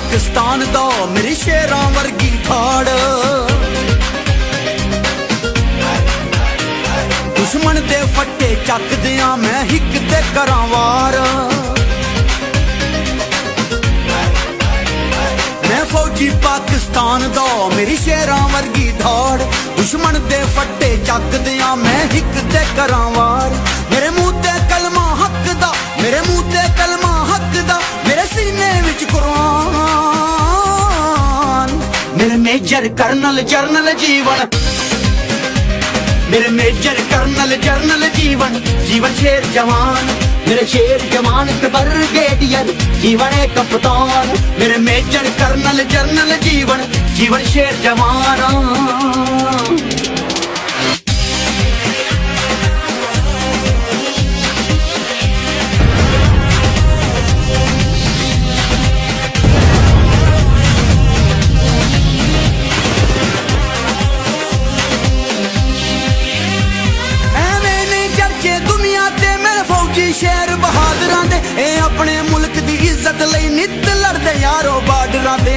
पाकिस्तान दा मेरी शेरां वर्गी ठाड़। दुश्मन दे फट्टे चक दियां मैं हिक ते करां वार। मैं फौजी पाकिस्तान दा मेरी शेरां वर्गी धाड़। दुश्मन दे फट्टे चक दियां मैं हिक ते करां वार। मेरे मुंह ते कलमा हक दा, मेरे मुंह ते कलमा हक दा, मेरे सीने विच कुरान। मेरे मेजर कर्नल जरनल जीवन, मेरे मेजर कर्नल जरनल जीवन, जीवन शेर जवान। मेरे शेर जवान के ब्रिगेडियर, जीवन है कप्तान। मेरे मेजर कर्नल जरनल जीवन, जीवन शेर जवान। शेर बहादुरां दे ए अपने मुल्क दी इज्जत लई नित लड़दे यारो बार्डरां दे।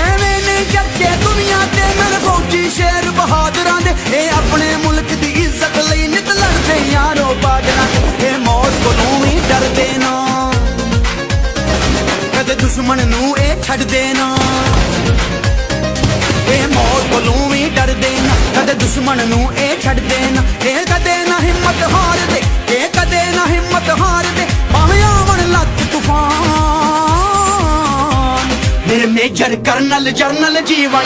एवें नहीं चर्चे दुनिया ते मेरे फौजी शेर बहादुरां दे ए अपने मुल्क दी इज्जत लई नित लड़दे यारो बार्डरां दे। ए मौत कोलों भी डरदे ना, कदे दुश्मन नूं ए छड्डदे ना। ए मौत कोलों भी डरदे ना, कदे दुश्मन नूं ए छड्डदे ना। ए कदे ना हिम्मत हार दे, ए कदे ना हिम्मत हार दे, भावें आवन लख तूफान। मेरे मेजर कर्नल जरनल जीवन,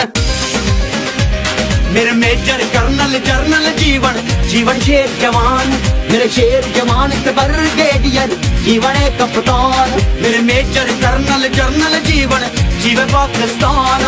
मेरे मेजर कर्नल जरनल जीवन, जीवन शेर जवान। मेरे शेर जवान के ब्रिगेडियर, जीवन है कप्तान। मेरे मेजर कर्नल जरनल जीवन, जीवन पाकिस्तान।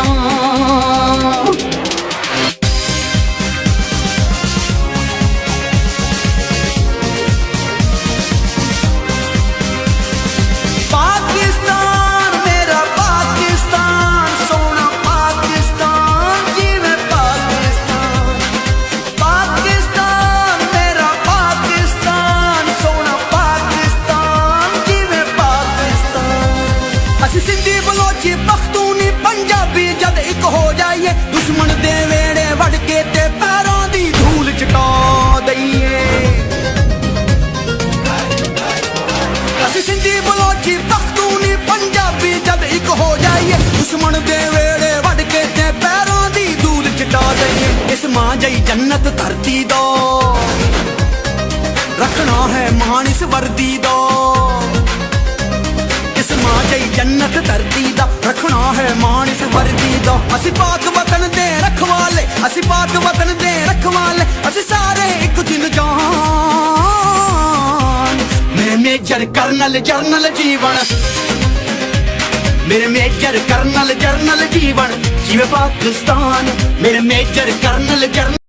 सिंधी बलोची पख्तूनी पंजाबी जद एक हो जाइए, दुश्मन दे वेड़े वड़ के ते पैरों दी धूल चटा दईए। असी सिंधी बलोची पख्तूनी पंजाबी जद एक हो जाइए, दुश्मन दे वेड़े वड़ के ते पैरों दी धूल चटा दईए। इस मां जई जन्नत धरती दो, रखना है मान इस वर्दी दो। मां जई जन्नत धरती दा, रखना है मान इस वर्दी दा। असी पाक वतन दे रखवाले, असी पाक वतन दे रखवाले, असी सारे एक दिन जान। मेरे मेजर कर्नल जरनल जीवन, मेरे मेजर कर्नल जरनल जीवन, जीवे पाकिस्तान। मेरे मेजर कर्नल जरनल